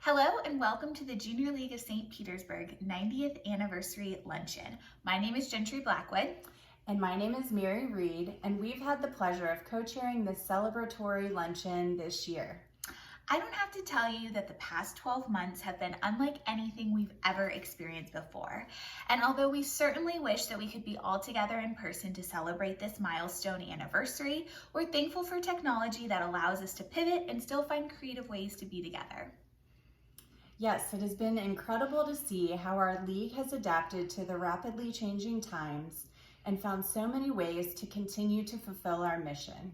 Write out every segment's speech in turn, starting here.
Hello and welcome to the Junior League of St. Petersburg 90th Anniversary Luncheon. My name is Gentry Blackwood. And my name is Mary Reed, and we've had the pleasure of co-chairing this celebratory luncheon this year. I don't have to tell you that the past 12 months have been unlike anything we've ever experienced before. And although we certainly wish that we could be all together in person to celebrate this milestone anniversary, we're thankful for technology that allows us to pivot and still find creative ways to be together. Yes, it has been incredible to see how our league has adapted to the rapidly changing times and found so many ways to continue to fulfill our mission.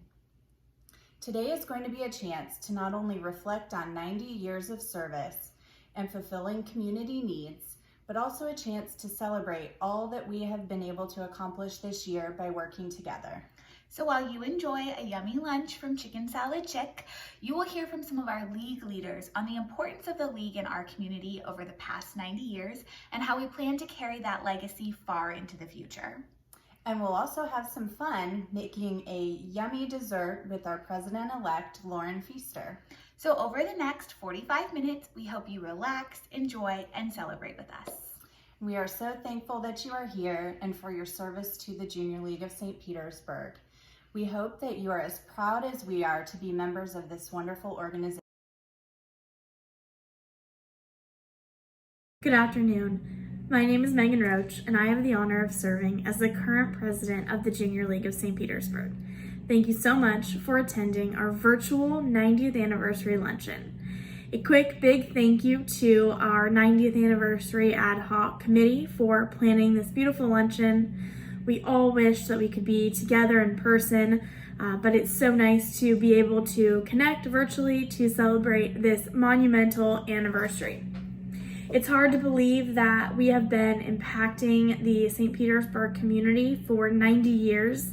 Today is going to be a chance to not only reflect on 90 years of service and fulfilling community needs, but also a chance to celebrate all that we have been able to accomplish this year by working together. So while you enjoy a yummy lunch from Chicken Salad Chick, you will hear from some of our league leaders on the importance of the league in our community over the past 90 years and how we plan to carry that legacy far into the future. And we'll also have some fun making a yummy dessert with our president-elect, Lauren Feaster. So over the next 45 minutes, we hope you relax, enjoy, and celebrate with us. We are so thankful that you are here and for your service to the Junior League of St. Petersburg. We hope that you are as proud as we are to be members of this wonderful organization. Good afternoon. My name is Megan Roach, and I have the honor of serving as the current president of the Junior League of St. Petersburg. Thank you so much for attending our virtual 90th anniversary luncheon. A quick big thank you to our 90th anniversary ad hoc committee for planning this beautiful luncheon. We all wish that we could be together in person, but it's so nice to be able to connect virtually to celebrate this monumental anniversary. It's hard to believe that we have been impacting the St. Petersburg community for 90 years.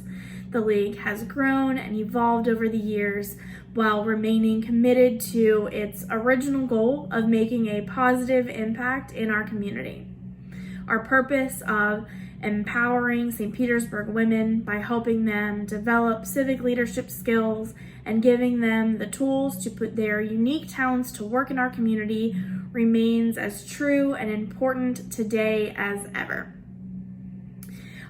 The league has grown and evolved over the years while remaining committed to its original goal of making a positive impact in our community. Our purpose of empowering St. Petersburg women by helping them develop civic leadership skills and giving them the tools to put their unique talents to work in our community remains as true and important today as ever.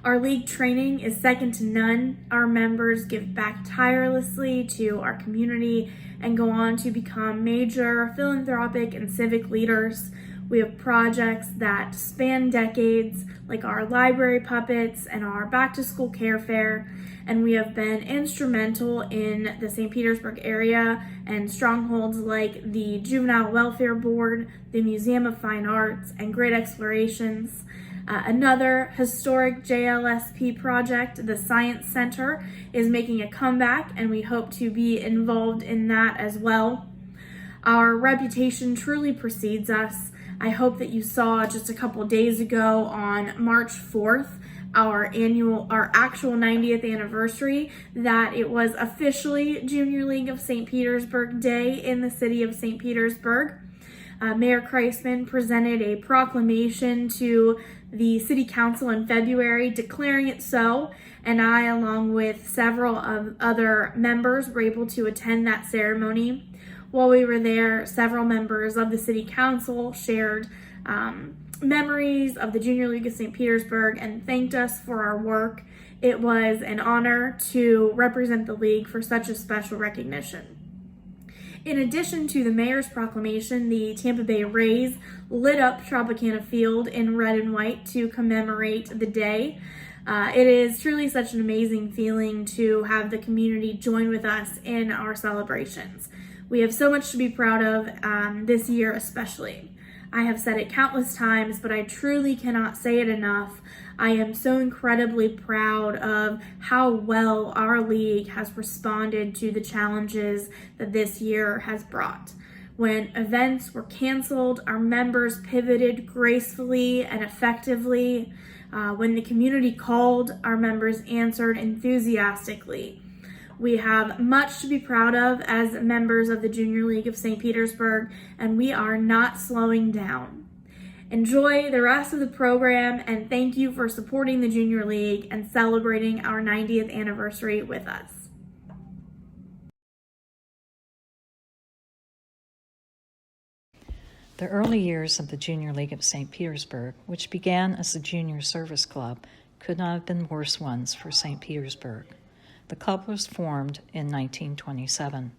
Our league training is second to none. Our members give back tirelessly to our community and go on to become major philanthropic and civic leaders. We have projects that span decades, like our library puppets and our back-to-school care fair, and we have been instrumental in the St. Petersburg area and strongholds like the Juvenile Welfare Board, the Museum of Fine Arts, and Great Explorations. Another historic JLSP project, the Science Center, is making a comeback, and we hope to be involved in that as well. Our reputation truly precedes us. I hope that you saw just a couple days ago on March 4th, our actual 90th anniversary, that it was officially Junior League of St. Petersburg Day in the city of St. Petersburg. Mayor Kreisman presented a proclamation to the City Council in February declaring it so, and I, along with several other members, were able to attend that ceremony. While we were there, several members of the City Council shared memories of the Junior League of St. Petersburg and thanked us for our work. It was an honor to represent the league for such a special recognition. In addition to the mayor's proclamation, the Tampa Bay Rays lit up Tropicana Field in red and white to commemorate the day. It is truly such an amazing feeling to have the community join with us in our celebrations. We have so much to be proud of this year especially. I have said it countless times, but I truly cannot say it enough. I am so incredibly proud of how well our league has responded to the challenges that this year has brought. When events were canceled, our members pivoted gracefully and effectively. When the community called, our members answered enthusiastically. We have much to be proud of as members of the Junior League of St. Petersburg, and we are not slowing down. Enjoy the rest of the program, and thank you for supporting the Junior League and celebrating our 90th anniversary with us. The early years of the Junior League of St. Petersburg, which began as a junior service club, could not have been worse ones for St. Petersburg. The club was formed in 1927.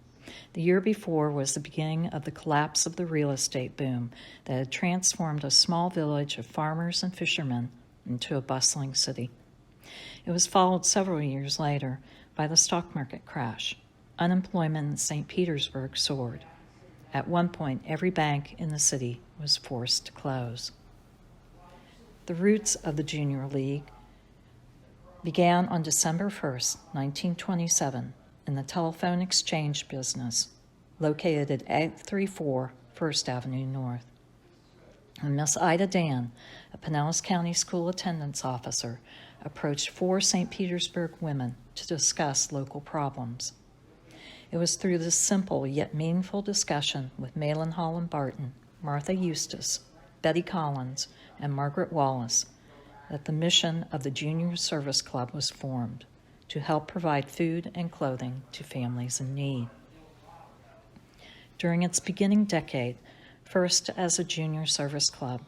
The year before was the beginning of the collapse of the real estate boom that had transformed a small village of farmers and fishermen into a bustling city. It was followed several years later by the stock market crash. Unemployment in St. Petersburg soared. At one point, every bank in the city was forced to close. The roots of the Junior League began on December 1st, 1927, in the telephone exchange business located at 834 First Avenue North. And Miss Ida Dan, a Pinellas County school attendance officer, approached 4 St. Petersburg women to discuss local problems. It was through this simple yet meaningful discussion with Malin Holland Barton, Martha Eustace, Betty Collins, and Margaret Wallace that the mission of the Junior Service Club was formed to help provide food and clothing to families in need. During its beginning decade, first as a junior service club,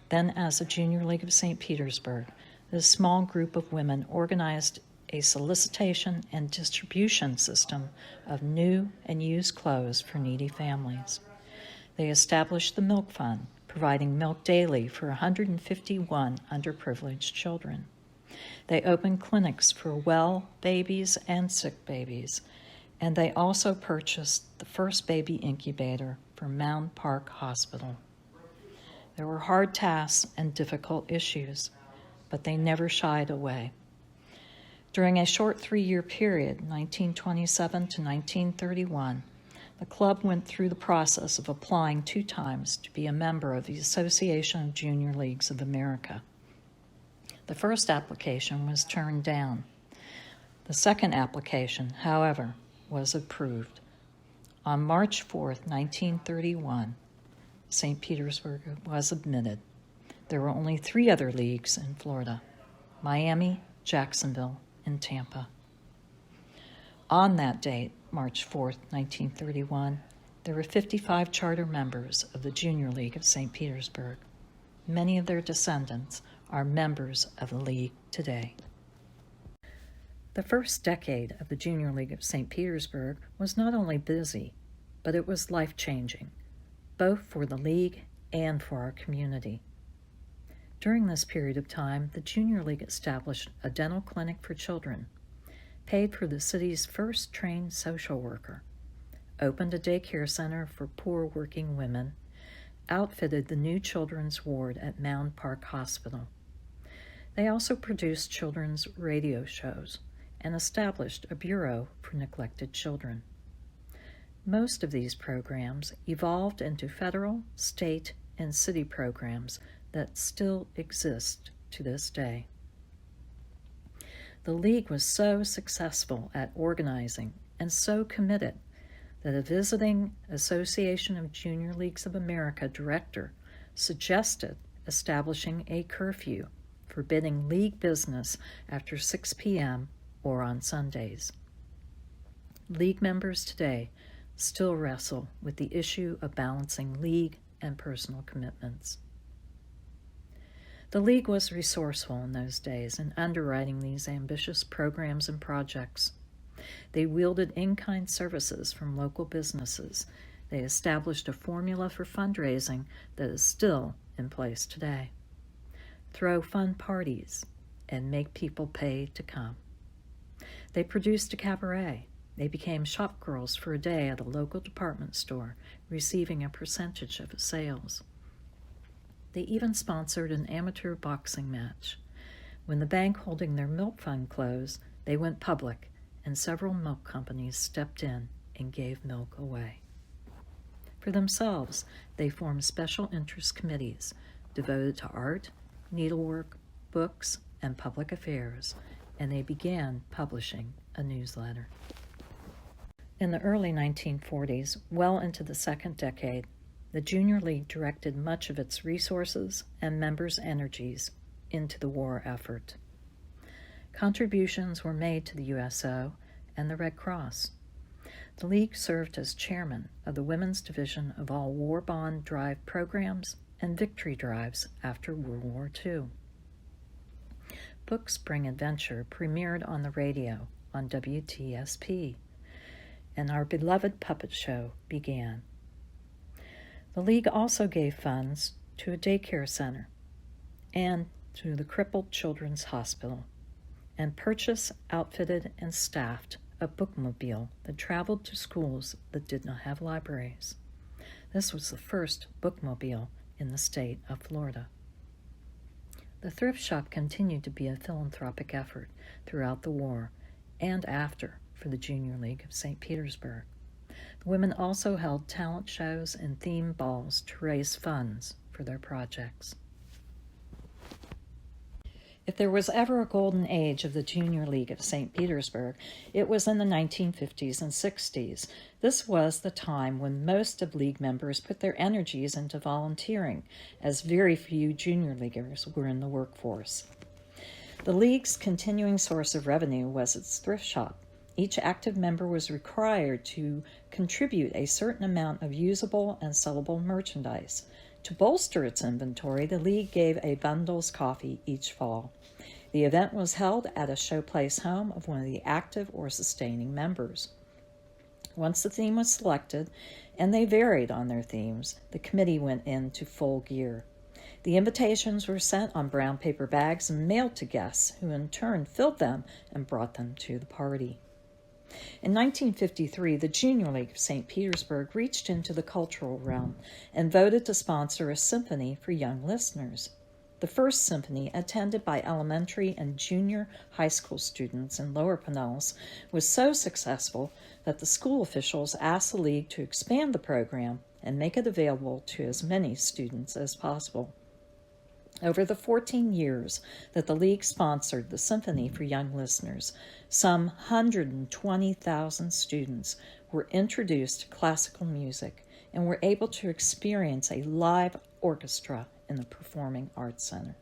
then as a Junior League of St. Petersburg, this small group of women organized a solicitation and distribution system of new and used clothes for needy families. They established the Milk Fund, providing milk daily for 151 underprivileged children. They opened clinics for well babies and sick babies, and they also purchased the first baby incubator for Mound Park Hospital. There were hard tasks and difficult issues, but they never shied away. During a short 3-year period, 1927 to 1931, the club went through the process of applying 2 times to be a member of the Association of Junior Leagues of America. The first application was turned down. The second application, however, was approved. On March 4th, 1931, St. Petersburg was admitted. There were only 3 other leagues in Florida: Miami, Jacksonville, and Tampa. On that date, March 4th, 1931, there were 55 charter members of the Junior League of St. Petersburg. Many of their descendants are members of the league today. The first decade of the Junior League of St. Petersburg was not only busy, but it was life-changing, both for the league and for our community. During this period of time, the Junior League established a dental clinic for children, paid for the city's first trained social worker, opened a daycare center for poor working women, outfitted the new children's ward at Mound Park Hospital. They also produced children's radio shows and established a bureau for neglected children. Most of these programs evolved into federal, state, and city programs that still exist to this day. The League was so successful at organizing and so committed that a visiting Association of Junior Leagues of America director suggested establishing a curfew forbidding league business after 6 p.m. or on Sundays. League members today still wrestle with the issue of balancing league and personal commitments. The League was resourceful in those days in underwriting these ambitious programs and projects. They wielded in-kind services from local businesses. They established a formula for fundraising that is still in place today. Throw fun parties and make people pay to come. They produced a cabaret. They became shop girls for a day at a local department store, receiving a percentage of sales. They even sponsored an amateur boxing match. When the bank holding their milk fund closed, they went public, and several milk companies stepped in and gave milk away. For themselves, they formed special interest committees devoted to art, needlework, books, and public affairs, and they began publishing a newsletter. In the early 1940s, well into the second decade, the Junior League directed much of its resources and members' energies into the war effort. Contributions were made to the USO and the Red Cross. The League served as chairman of the Women's Division of all War Bond Drive programs and victory drives after World War II. Book Spring Adventure premiered on the radio on WTSP, and our beloved puppet show began. The League also gave funds to a daycare center and to the Crippled Children's Hospital, and purchased, outfitted, and staffed a bookmobile that traveled to schools that did not have libraries. This was the first bookmobile in the state of Florida. The thrift shop continued to be a philanthropic effort throughout the war and after for the Junior League of St. Petersburg. The women also held talent shows and theme balls to raise funds for their projects. If there was ever a golden age of the Junior League of St. Petersburg, it was in the 1950s and 60s. This was the time when most of League members put their energies into volunteering, as very few Junior Leaguers were in the workforce. The League's continuing source of revenue was its thrift shop. Each active member was required to contribute a certain amount of usable and sellable merchandise. To bolster its inventory, the League gave a Bundles coffee each fall. The event was held at a showplace home of one of the active or sustaining members. Once the theme was selected, and they varied on their themes, the committee went into full gear. The invitations were sent on brown paper bags and mailed to guests, who in turn filled them and brought them to the party. In 1953, the Junior League of St. Petersburg reached into the cultural realm and voted to sponsor a symphony for young listeners. The first symphony, attended by elementary and junior high school students in Lower Pinellas, was so successful that the school officials asked the League to expand the program and make it available to as many students as possible. Over the 14 years that the League sponsored the Symphony for Young Listeners, some 120,000 students were introduced to classical music and were able to experience a live orchestra in the Performing Arts Center.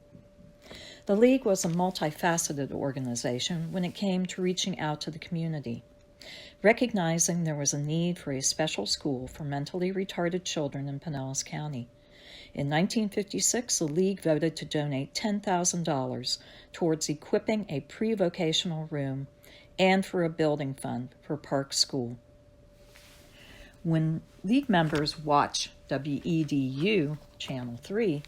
The League was a multifaceted organization when it came to reaching out to the community. Recognizing there was a need for a special school for mentally retarded children in Pinellas County, in 1956, the League voted to donate $10,000 towards equipping a pre-vocational room and for a building fund for Park School. When League members watch WEDU, Channel 3,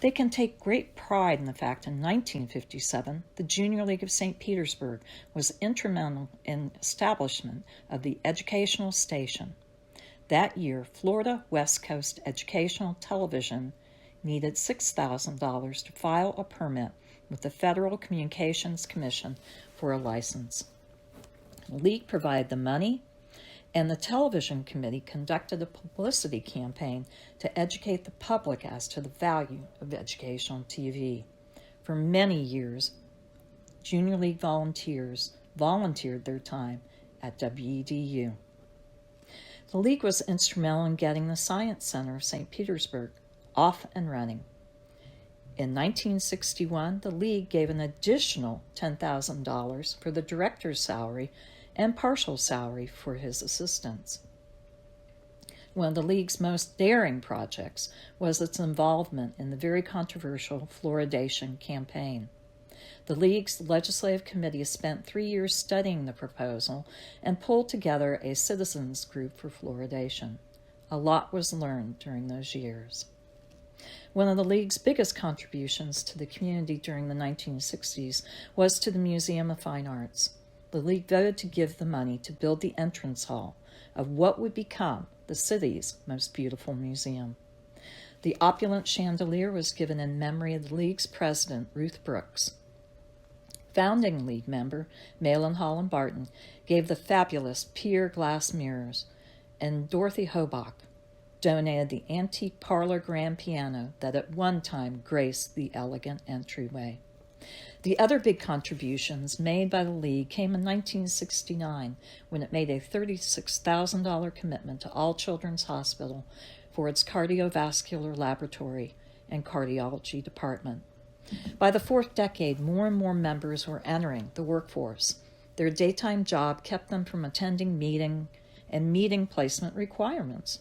they can take great pride in the fact in 1957, the Junior League of St. Petersburg was instrumental in establishment of the educational station. That year, Florida West Coast Educational Television needed $6,000 to file a permit with the Federal Communications Commission for a license. The League provided the money, and the television committee conducted a publicity campaign to educate the public as to the value of educational TV. For many years, Junior League volunteers volunteered their time at WEDU. The League was instrumental in getting the Science Center of St. Petersburg off and running. In 1961, the League gave an additional $10,000 for the director's salary and partial salary for his assistants. One of the League's most daring projects was its involvement in the very controversial fluoridation campaign. The League's legislative committee spent 3 years studying the proposal and pulled together a citizens group for fluoridation. A lot was learned during those years. One of the League's biggest contributions to the community during the 1960s was to the Museum of Fine Arts. The League voted to give the money to build the entrance hall of what would become the city's most beautiful museum. The opulent chandelier was given in memory of the League's president, Ruth Brooks. Founding League member Malin Holland Barton gave the fabulous pier glass mirrors, and Dorothy Hobach donated the antique parlor grand piano that at one time graced the elegant entryway. The other big contributions made by the League came in 1969 when it made a $36,000 commitment to All Children's Hospital for its cardiovascular laboratory and cardiology department. By the fourth decade, more and more members were entering the workforce. Their daytime job kept them from attending meetings and meeting placement requirements.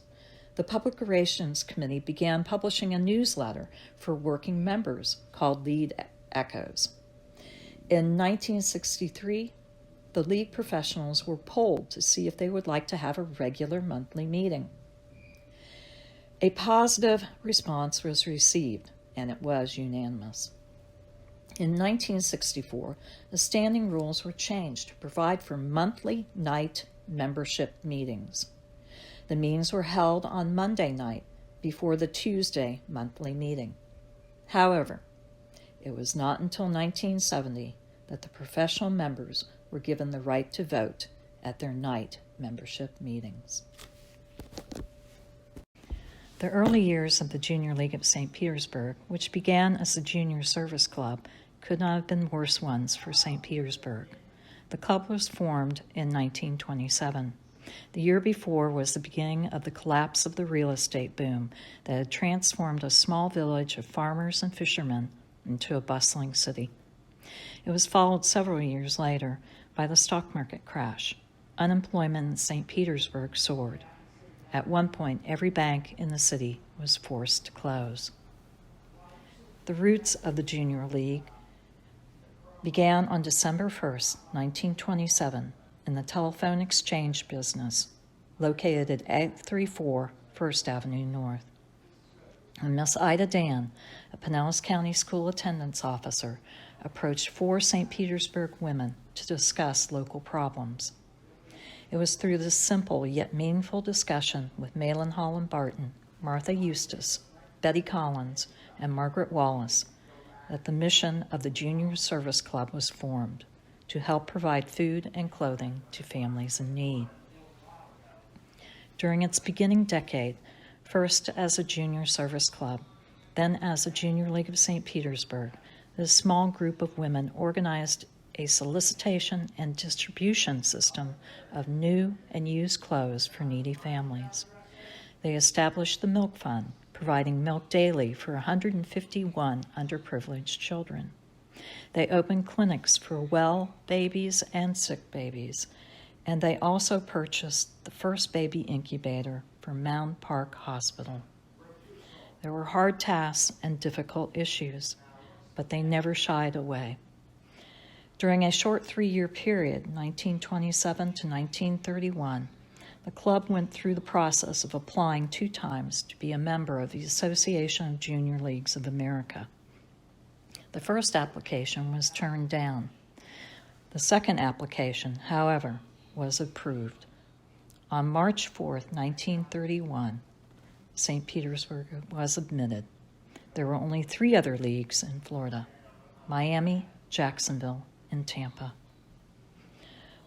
The Public Relations Committee began publishing a newsletter for working members called Lead Echoes. In 1963, the League professionals were polled to see if they would like to have a regular monthly meeting. A positive response was received, and it was unanimous. In 1964, the standing rules were changed to provide for monthly night membership meetings. The meetings were held on Monday night before the Tuesday monthly meeting. However, it was not until 1970 that the professional members were given the right to vote at their night membership meetings. The early years of the Junior League of St. Petersburg, which began as a junior service club, could not have been worse ones for St. Petersburg. The club was formed in 1927. The year before was the beginning of the collapse of the real estate boom that had transformed a small village of farmers and fishermen into a bustling city. It was followed several years later by the stock market crash. Unemployment in St. Petersburg soared. At one point, every bank in the city was forced to close. The roots of the Junior League began on December 1st, 1927, in the telephone exchange business located at 834 First Avenue North. And Miss Ida Dan, a Pinellas County school attendance officer, approached 4 St. Petersburg women to discuss local problems. It was through this simple yet meaningful discussion with Malin Holland Barton, Martha Eustace, Betty Collins, and Margaret Wallace that the mission of the Junior Service Club was formed to help provide food and clothing to families in need. During its beginning decade, first as a junior service club, then as a Junior League of St. Petersburg, this small group of women organized a solicitation and distribution system of new and used clothes for needy families. They established the Milk Fund, providing milk daily for 151 underprivileged children. They opened clinics for well babies and sick babies, and they also purchased the first baby incubator for Mound Park Hospital. There were hard tasks and difficult issues, but they never shied away. During a short 3-year period, 1927 to 1931, the club went through the process of applying 2 times to be a member of the Association of Junior Leagues of America. The first application was turned down. The second application, however, was approved. On March 4th, 1931, St. Petersburg was admitted. There were only 3 other leagues in Florida: Miami, Jacksonville, and Tampa.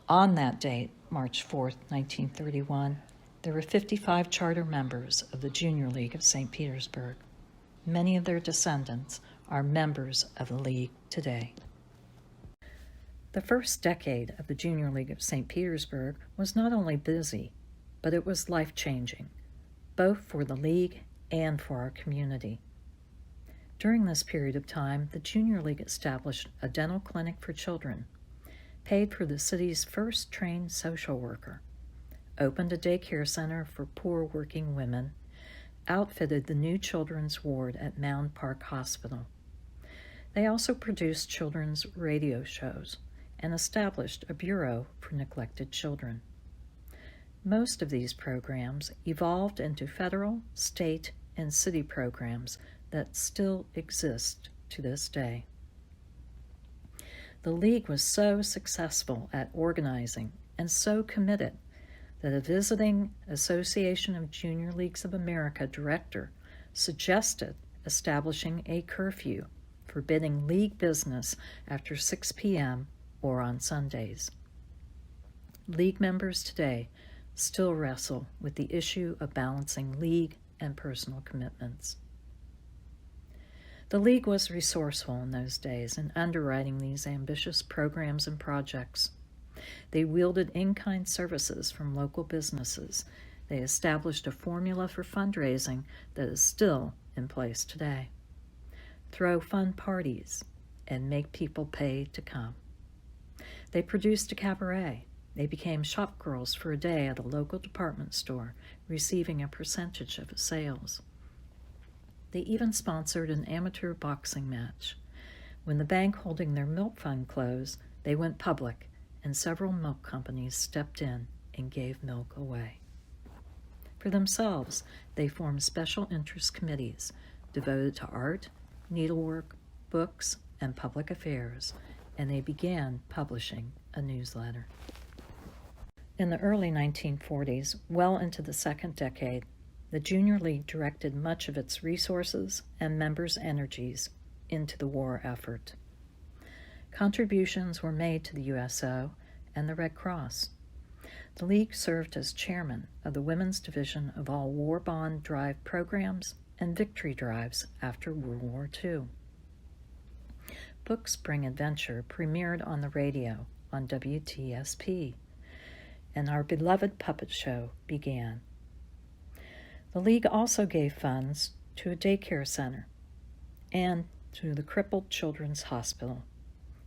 On that date, March 4th, 1931, there were 55 charter members of the Junior League of St. Petersburg. Many of their descendants are members of the league today. The first decade of the Junior League of St. Petersburg was not only busy, but it was life-changing, both for the league and for our community. During this period of time, the Junior League established a dental clinic for children, paid for the city's first trained social worker, opened a daycare center for poor working women, outfitted the new children's ward at Mound Park Hospital. They also produced children's radio shows and established a bureau for neglected children. Most of these programs evolved into federal, state, and city programs that still exist to this day. The League was so successful at organizing and so committed that a visiting Association of Junior Leagues of America director suggested establishing a curfew forbidding league business after 6 p.m. or on Sundays. League members today still wrestle with the issue of balancing league and personal commitments. The League was resourceful in those days in underwriting these ambitious programs and projects. They wielded in-kind services from local businesses. They established a formula for fundraising that is still in place today. Throw fun parties and make people pay to come. They produced a cabaret They became shop girls for a day at a local department store, receiving a percentage of sales. They even sponsored an amateur boxing match. When the bank holding their milk fund closed, they went public, and several milk companies stepped in and gave milk away. For themselves, they formed special interest committees devoted to art, needlework, books, and public affairs, and they began publishing a newsletter. In the early 1940s, well into the second decade, the Junior League directed much of its resources and members' energies into the war effort. Contributions were made to the USO and the Red Cross. The League served as chairman of the Women's Division of all war bond drive programs and victory drives after World War II. Book Spring Adventure premiered on the radio on WTSP, and our beloved puppet show began. The League also gave funds to a daycare center and to the Crippled Children's Hospital,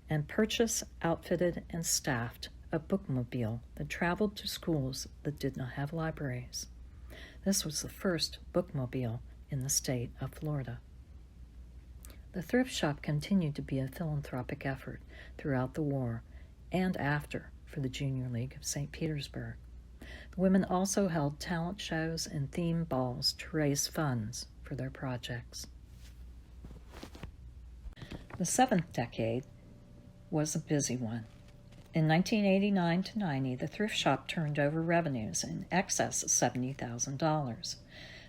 and purchased, outfitted, and staffed a bookmobile that traveled to schools that did not have libraries. This was the first bookmobile in the state of Florida. The thrift shop continued to be a philanthropic effort throughout the war and after for the Junior League of St. Petersburg. The women also held talent shows and theme balls to raise funds for their projects. The seventh decade was a busy one. In 1989 to 90, the thrift shop turned over revenues in excess of $70,000.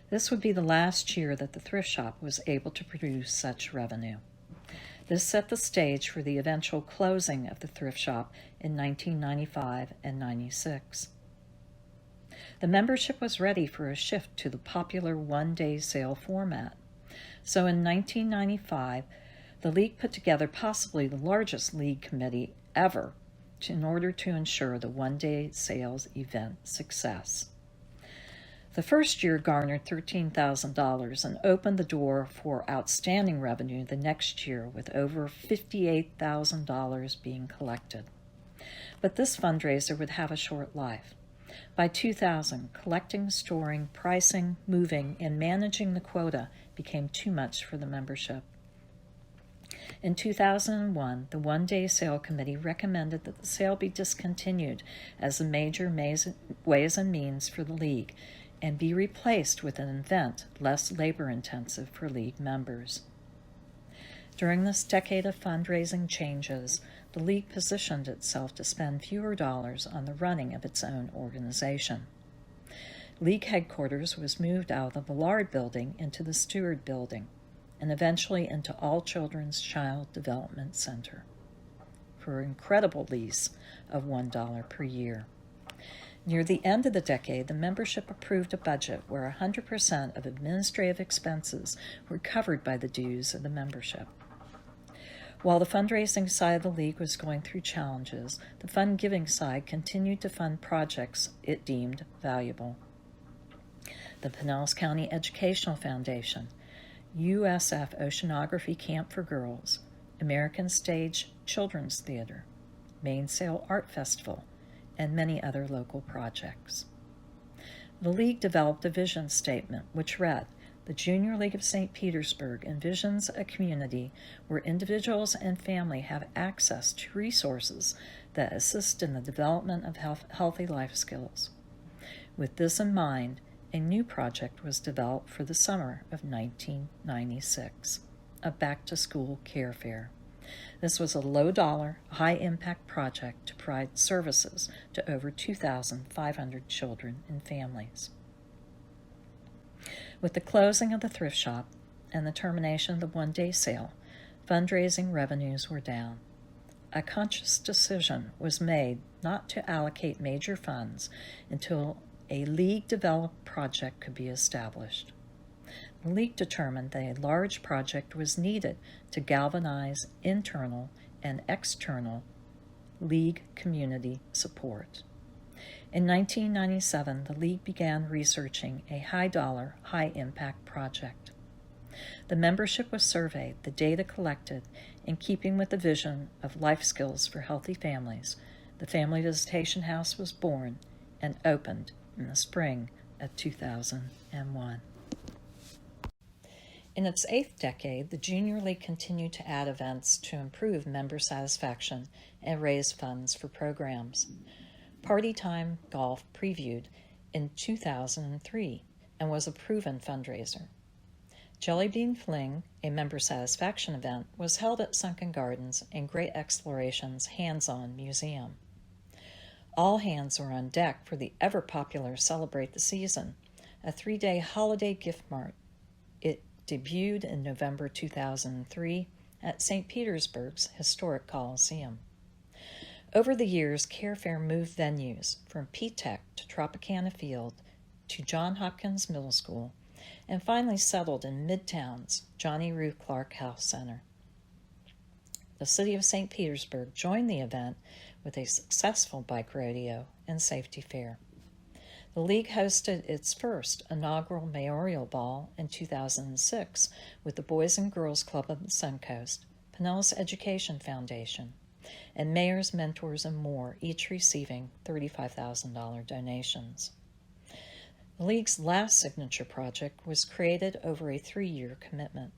This would be the last year that the thrift shop was able to produce such revenue. This set the stage for the eventual closing of the thrift shop in 1995 and 96. The membership was ready for a shift to the popular one-day sale format. So in 1995, the League put together possibly the largest League committee ever in order to ensure the one-day sales event success. The first year garnered $13,000 and opened the door for outstanding revenue the next year, with over $58,000 being collected. But this fundraiser would have a short life. By 2000, collecting, storing, pricing, moving, and managing the quota became too much for the membership. In 2001, the one-day sale committee recommended that the sale be discontinued as a major ways and means for the League and be replaced with an event less labor-intensive for League members. During this decade of fundraising changes, the League positioned itself to spend fewer dollars on the running of its own organization. League headquarters was moved out of the Lard Building into the Stewart Building, and eventually into All Children's Child Development Center, for an incredible lease of $1 per year. Near the end of the decade, the membership approved a budget where 100% of administrative expenses were covered by the dues of the membership. While the fundraising side of the League was going through challenges, the fund-giving side continued to fund projects it deemed valuable. The Pinellas County Educational Foundation, USF Oceanography Camp for Girls, American Stage Children's Theater, Mainsail Art Festival, and many other local projects. The League developed a vision statement which read, "The Junior League of St. Petersburg envisions a community where individuals and family have access to resources that assist in the development of healthy life skills." With this in mind, a new project was developed for the summer of 1996, a back-to-school care fair. This was a low-dollar, high-impact project to provide services to over 2,500 children and families. With the closing of the thrift shop and the termination of the one-day sale, fundraising revenues were down. A conscious decision was made not to allocate major funds until a League-developed project could be established. The League determined that a large project was needed to galvanize internal and external League community support. In 1997, the League began researching a high-dollar, high-impact project. The membership was surveyed, the data collected, in keeping with the vision of life skills for healthy families, the Family Visitation House was born and opened in the spring of 2001. In its 8th decade, the Junior League continued to add events to improve member satisfaction and raise funds for programs. Party Time Golf previewed in 2003 and was a proven fundraiser. Jelly Bean Fling, a member satisfaction event, was held at Sunken Gardens and Great Exploration's Hands-On Museum. All hands were on deck for the ever-popular Celebrate the Season, a 3-day holiday gift mart. It debuted in November 2003 at St. Petersburg's historic Coliseum. Over the years, Care Fair moved venues from P-Tech to Tropicana Field to John Hopkins Middle School, and finally settled in Midtown's Johnny Rue Clark House Center. The city of St. Petersburg joined the event with a successful bike rodeo and safety fair. The league hosted its first inaugural mayoral ball in 2006 with the Boys and Girls Club of the Suncoast, Pinellas Education Foundation, and Mayors, Mentors, and more, each receiving $35,000 donations. The league's last signature project was created over a 3-year commitment.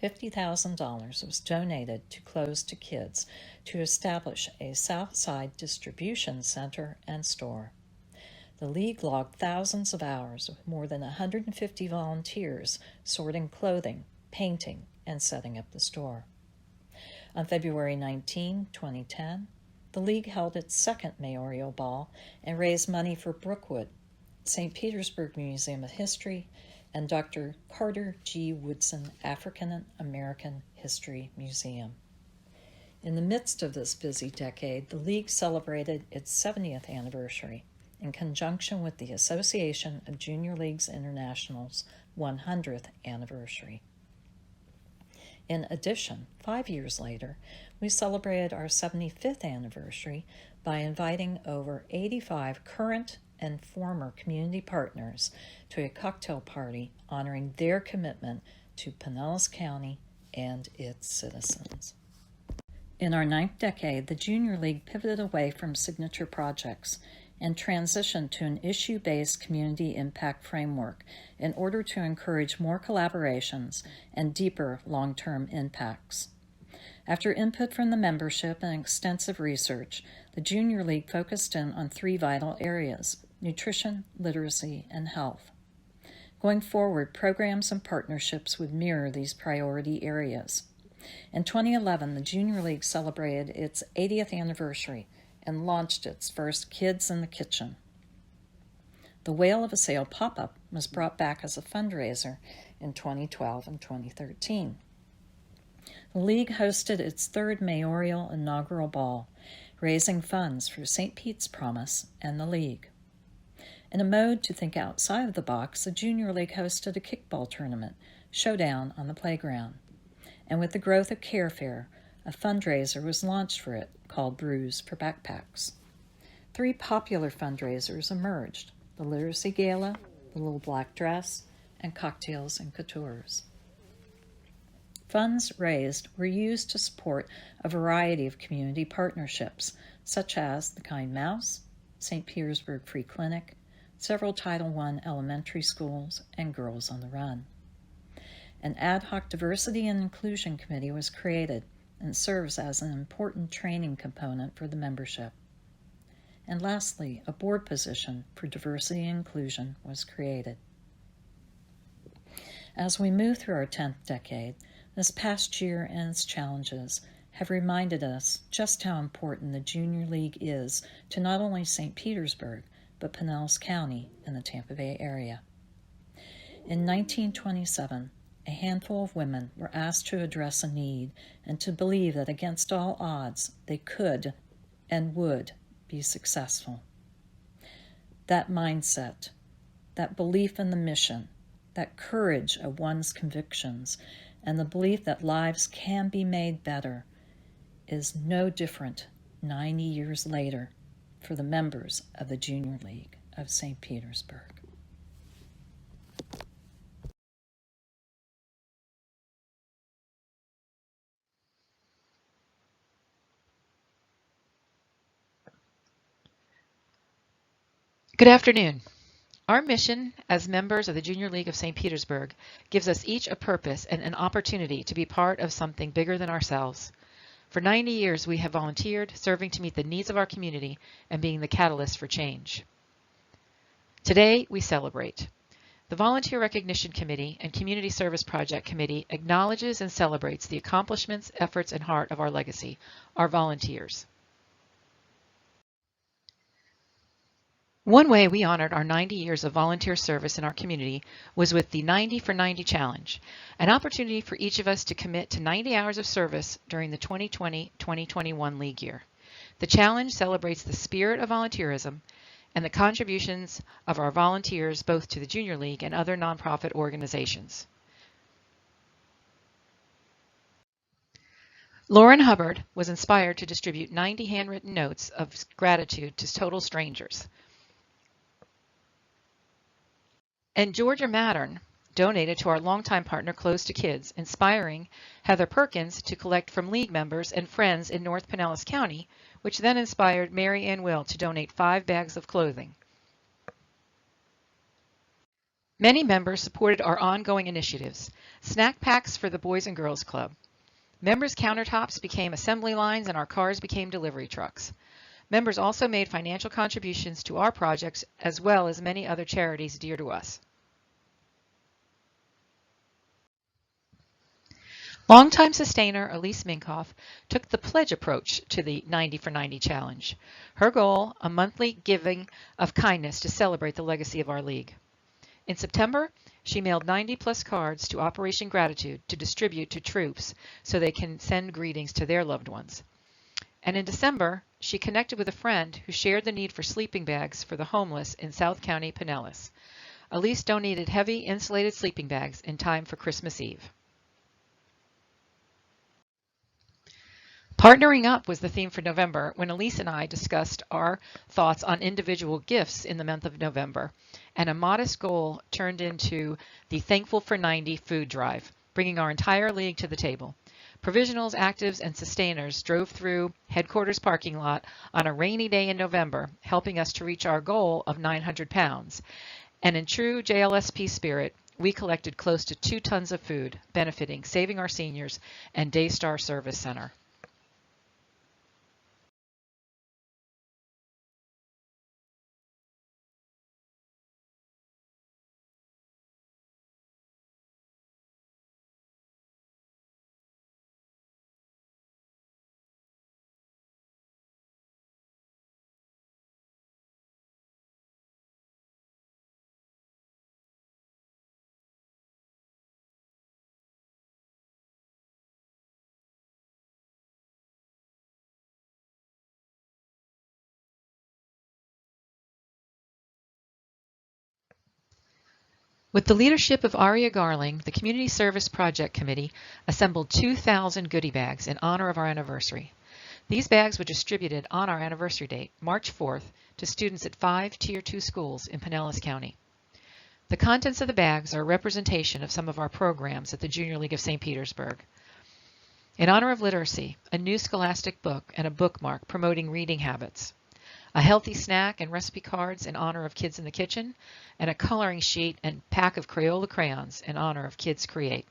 $50,000 was donated to Close to Kids to establish a Southside distribution center and store. The league logged thousands of hours with more than 150 volunteers sorting clothing, painting, and setting up the store. On February 19, 2010, the league held its second mayoral ball and raised money for Brookwood, St. Petersburg Museum of History, and Dr. Carter G. Woodson African American History Museum. In the midst of this busy decade, the league celebrated its 70th anniversary in conjunction with the Association of Junior Leagues International's 100th anniversary. In addition, 5 years later, we celebrated our 75th anniversary by inviting over 85 current and former community partners to a cocktail party honoring their commitment to Pinellas County and its citizens. In our 9th decade, the Junior League pivoted away from signature projects and transitioned to an issue-based community impact framework in order to encourage more collaborations and deeper long-term impacts. After input from the membership and extensive research, the Junior League focused in on 3 vital areas: nutrition, literacy, and health. Going forward, programs and partnerships would mirror these priority areas. In 2011, the Junior League celebrated its 80th anniversary and launched its first Kids in the Kitchen. The Whale of a Sale pop-up was brought back as a fundraiser in 2012 and 2013. The league hosted its 3rd mayoral inaugural ball, raising funds for St. Pete's Promise and the league. In a mode to think outside of the box, the Junior League hosted a kickball tournament, Showdown on the Playground. And with the growth of Care Fair, a fundraiser was launched for it called Brews for Backpacks. 3 popular fundraisers emerged: the Literacy Gala, the Little Black Dress, and Cocktails and Coutures. Funds raised were used to support a variety of community partnerships, such as the Kind Mouse, St. Petersburg Free Clinic, several Title I elementary schools, and Girls on the Run. An ad hoc diversity and inclusion committee was created and serves as an important training component for the membership. And lastly, a board position for diversity and inclusion was created. As we move through our 10th decade, this past year and its challenges have reminded us just how important the Junior League is to not only St. Petersburg, but Pinellas County and the Tampa Bay area. In 1927, a handful of women were asked to address a need and to believe that against all odds they could and would be successful. That mindset, that belief in the mission, that courage of one's convictions, and the belief that lives can be made better is no different 90 years later for the members of the Junior League of St. Petersburg. Good afternoon. Our mission as members of the Junior League of St. Petersburg gives us each a purpose and an opportunity to be part of something bigger than ourselves. For 90 years, we have volunteered, serving to meet the needs of our community and being the catalyst for change. Today, we celebrate. The Volunteer Recognition Committee and Community Service Project Committee acknowledges and celebrates the accomplishments, efforts, and heart of our legacy, our volunteers. One way we honored our 90 years of volunteer service in our community was with the 90 for 90 Challenge, an opportunity for each of us to commit to 90 hours of service during the 2020-2021 league year. The challenge celebrates the spirit of volunteerism and the contributions of our volunteers both to the Junior League and other nonprofit organizations. Lauren Hubbard was inspired to distribute 90 handwritten notes of gratitude to total strangers. And Georgia Mattern donated to our longtime partner Close to Kids, inspiring Heather Perkins to collect from league members and friends in North Pinellas County, which then inspired Mary Ann Will to donate 5 bags of clothing. Many members supported our ongoing initiatives. Snack packs for the Boys and Girls Club. Members' countertops became assembly lines and our cars became delivery trucks. Members also made financial contributions to our projects as well as many other charities dear to us. Longtime sustainer Elise Minkoff took the pledge approach to the 90 for 90 challenge. Her goal, a monthly giving of kindness to celebrate the legacy of our league. In September, she mailed 90 plus cards to Operation Gratitude to distribute to troops so they can send greetings to their loved ones. And in December, she connected with a friend who shared the need for sleeping bags for the homeless in South County, Pinellas. Elise donated heavy insulated sleeping bags in time for Christmas Eve. Partnering up was the theme for November when Elise and I discussed our thoughts on individual gifts in the month of November, and a modest goal turned into the Thankful for 90 food drive, bringing our entire league to the table. Provisionals, actives, and sustainers drove through headquarters parking lot on a rainy day in November, helping us to reach our goal of 900 pounds. And in true JLSP spirit, we collected close to 2 tons of food, benefiting Saving Our Seniors and Daystar Service Center. With the leadership of Aria Garling, the Community Service Project Committee assembled 2,000 goodie bags in honor of our anniversary. These bags were distributed on our anniversary date, March 4th, to students at 5 Tier 2 schools in Pinellas County. The contents of the bags are a representation of some of our programs at the Junior League of St. Petersburg. In honor of literacy, a new scholastic book and a bookmark promoting reading habits. A healthy snack and recipe cards in honor of Kids in the Kitchen, and a coloring sheet and pack of Crayola crayons in honor of Kids Create.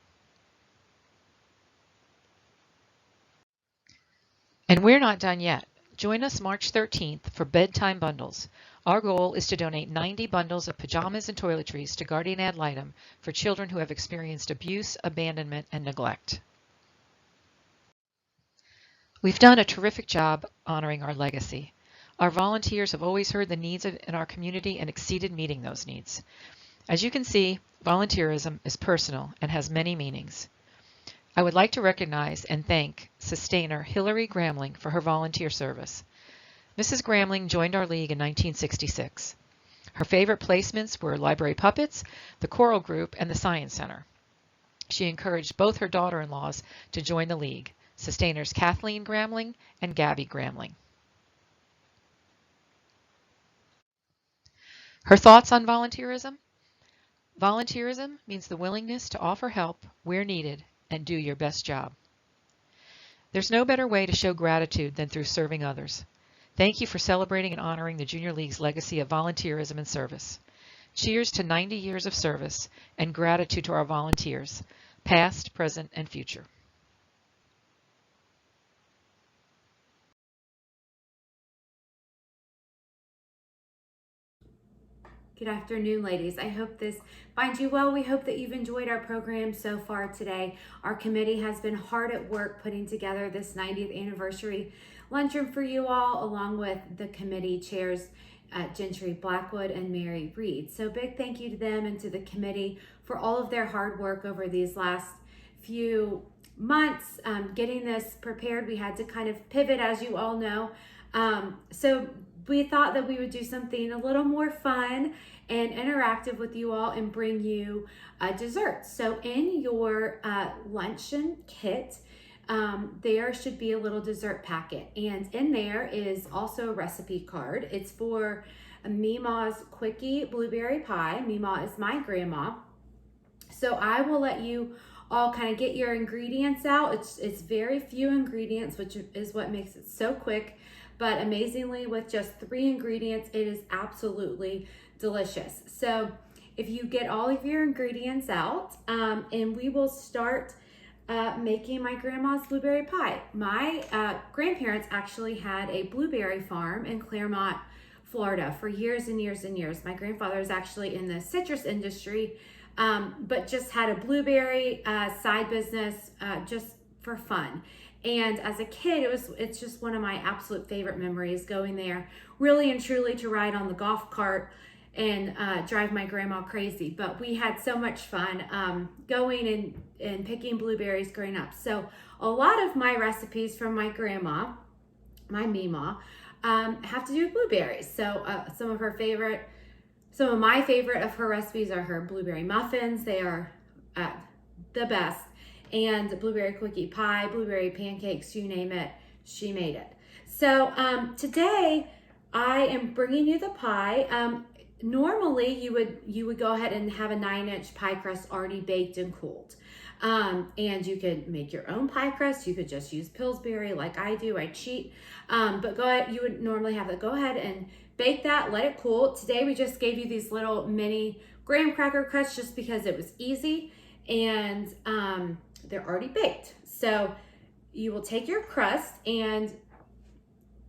And we're not done yet. Join us March 13th for Bedtime Bundles. Our goal is to donate 90 bundles of pajamas and toiletries to Guardian Ad Litem for children who have experienced abuse, abandonment, and neglect. We've done a terrific job honoring our legacy. Our volunteers have always heard the needs in our community and exceeded meeting those needs. As you can see, volunteerism is personal and has many meanings. I would like to recognize and thank sustainer Hillary Gramling for her volunteer service. Mrs. Gramling joined our league in 1966. Her favorite placements were Library Puppets, the Choral Group, and the Science Center. She encouraged both her daughter-in-laws to join the league, sustainers Kathleen Gramling and Gabby Gramling. Her thoughts on volunteerism? Volunteerism means the willingness to offer help where needed and do your best job. There's no better way to show gratitude than through serving others. Thank you for celebrating and honoring the Junior League's legacy of volunteerism and service. Cheers to 90 years of service and gratitude to our volunteers, past, present, and future. Good afternoon, ladies. I hope this finds you well. We hope that you've enjoyed our program so far today. Our committee has been hard at work putting together this 90th anniversary luncheon for you all, along with the committee chairs, Gentry Blackwood and Mary Reed. So big thank you to them and to the committee for all of their hard work over these last few months getting this prepared. We had to kind of pivot, as you all know. So we thought that we would do something a little more fun and interactive with you all and bring you desserts. So in your luncheon kit, there should be a little dessert packet, and in there is also a recipe card. It's for Mima's Quickie Blueberry Pie. Mima is my grandma. So I will let you all kind of get your ingredients out. It's very few ingredients, which is what makes it so quick. But amazingly, with just 3 ingredients, it is absolutely delicious. So if you get all of your ingredients out, and we will start making my grandma's blueberry pie. My grandparents actually had a blueberry farm in Claremont, Florida for years and years and years. My grandfather is actually in the citrus industry, but just had a blueberry side business just for fun. And as a kid, it's just one of my absolute favorite memories, going there really and truly to ride on the golf cart and drive my grandma crazy. But we had so much fun going and picking blueberries growing up. So a lot of my recipes from my grandma, my Mima, have to do with blueberries. So some of my favorite of her recipes are her blueberry muffins. They are the best. And blueberry quickie pie, blueberry pancakes, you name it, she made it. So today I am bringing you the pie. Normally you would go ahead and have a 9-inch pie crust already baked and cooled. And you could make your own pie crust. You could just use Pillsbury like I do. I cheat. But go ahead, you would normally have to go ahead and bake that, let it cool. Today we just gave you these little mini graham cracker cuts just because it was easy, and they're already baked. So you will take your crust, and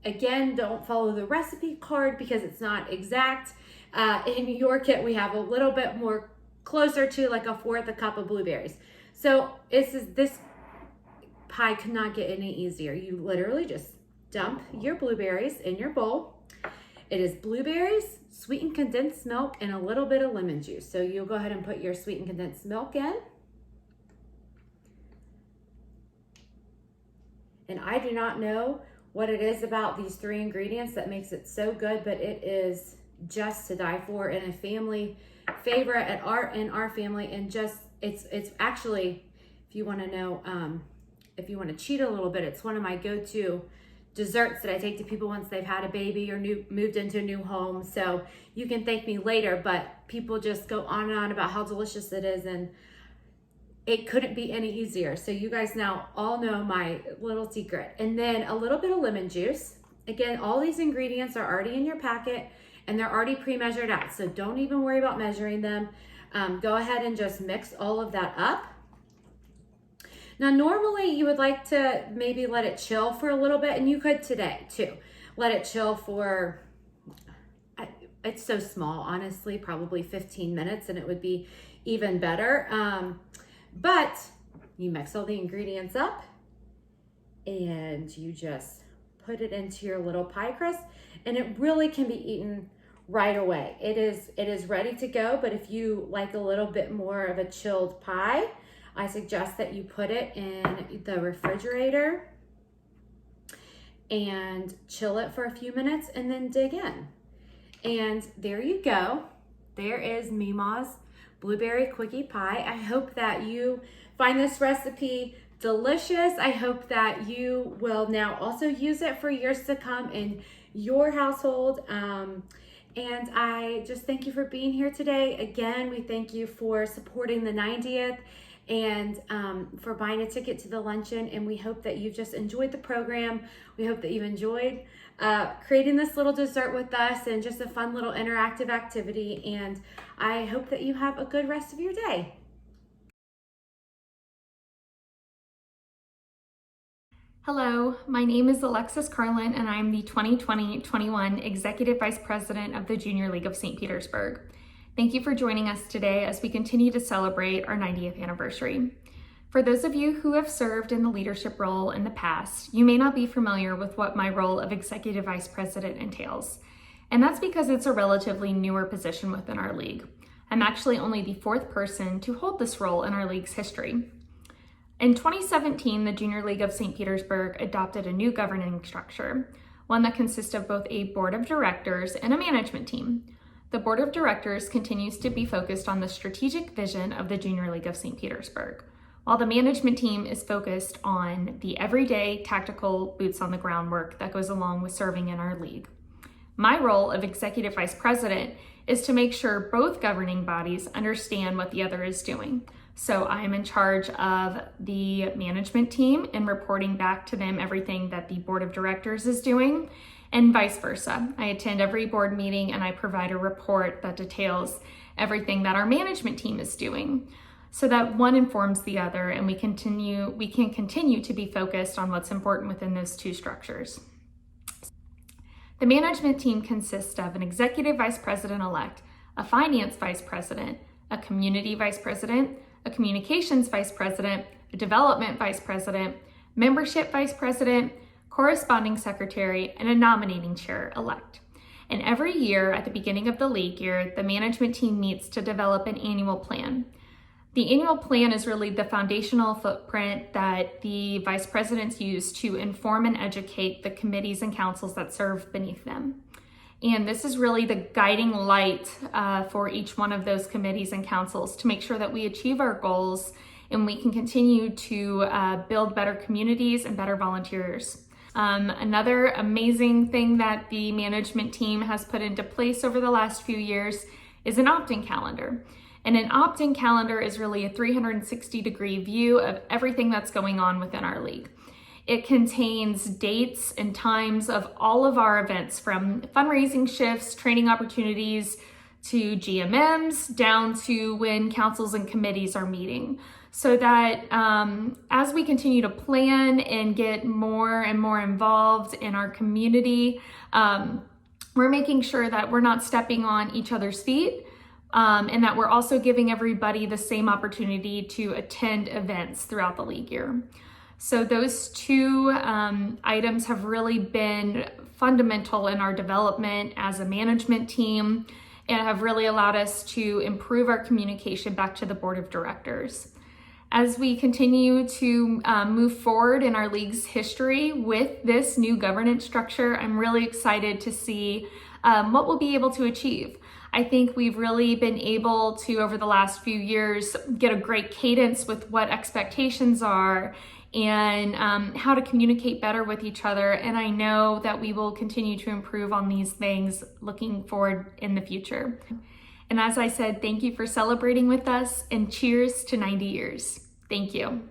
again, don't follow the recipe card because it's not exact. In your kit, we have a little bit more closer to like 1/4 cup of blueberries. So this pie could not get any easier. You literally just dump your blueberries in your bowl. It is blueberries, sweetened condensed milk, and a little bit of lemon juice. So you'll go ahead and put your sweetened condensed milk in. And I do not know what it is about these 3 ingredients that makes it so good, but it is just to die for, and a family favorite in our family. And just it's actually, if you want to know, if you want to cheat a little bit, it's one of my go-to desserts that I take to people once they've had a baby or moved into a new home. So you can thank me later, but people just go on and on about how delicious it is, and it couldn't be any easier. So you guys now all know my little secret. And then a little bit of lemon juice. Again, all these ingredients are already in your packet and they're already pre-measured out. So don't even worry about measuring them. Go ahead and just mix all of that up. Now, normally you would like to maybe let it chill for a little bit, and you could today too. Let it chill for, it's so small, honestly, probably 15 minutes, and it would be even better. But you mix all the ingredients up and you just put it into your little pie crust, and it really can be eaten right away. It is ready to go, but if you like a little bit more of a chilled pie, I suggest that you put it in the refrigerator and chill it for a few minutes and then dig in. And there you go. There is Mima's blueberry quickie pie. I hope that you find this recipe delicious. I hope that you will now also use it for years to come in your household. And I just thank you for being here today. Again, we thank you for supporting the 90th and for buying a ticket to the luncheon. And we hope that you've just enjoyed the program. We hope that you've enjoyed creating this little dessert with us and just a fun little interactive activity. And I hope that you have a good rest of your day. Hello, my name is Alexis Carlin, and I'm the 2020-21 Executive Vice President of the Junior League of St. Petersburg. Thank you for joining us today as we continue to celebrate our 90th anniversary. For those of you who have served in the leadership role in the past, you may not be familiar with what my role of Executive Vice President entails. And that's because it's a relatively newer position within our league. I'm actually only the fourth person to hold this role in our league's history. In 2017, the Junior League of St. Petersburg adopted a new governing structure, one that consists of both a board of directors and a management team. The board of directors continues to be focused on the strategic vision of the Junior League of St. Petersburg, while the management team is focused on the everyday tactical boots on the ground work that goes along with serving in our league. My role of Executive Vice President is to make sure both governing bodies understand what the other is doing. So I am in charge of the management team and reporting back to them everything that the board of directors is doing, and vice versa. I attend every board meeting and I provide a report that details everything that our management team is doing, so that one informs the other and we can continue to be focused on what's important within those two structures. The management team consists of an executive vice president-elect, a finance vice president, a community vice president, a communications vice president, a development vice president, membership vice president, corresponding secretary, and a nominating chair-elect. And every year at the beginning of the league year, the management team meets to develop an annual plan. The annual plan is really the foundational footprint that the vice presidents use to inform and educate the committees and councils that serve beneath them. And this is really the guiding light for each one of those committees and councils to make sure that we achieve our goals and we can continue to build better communities and better volunteers. Another amazing thing that the management team has put into place over the last few years is an opt-in calendar. And an opt-in calendar is really a 360-degree view of everything that's going on within our league. It contains dates and times of all of our events, from fundraising shifts, training opportunities, to GMMs, down to when councils and committees are meeting. So that as we continue to plan and get more and more involved in our community, we're making sure that we're not stepping on each other's feet, and that we're also giving everybody the same opportunity to attend events throughout the league year. So those two items have really been fundamental in our development as a management team and have really allowed us to improve our communication back to the board of directors. As we continue to move forward in our league's history with this new governance structure, I'm really excited to see what we'll be able to achieve. I think we've really been able to, over the last few years, get a great cadence with what expectations are and how to communicate better with each other. And I know that we will continue to improve on these things looking forward in the future. And as I said, thank you for celebrating with us, and cheers to 90 years. Thank you.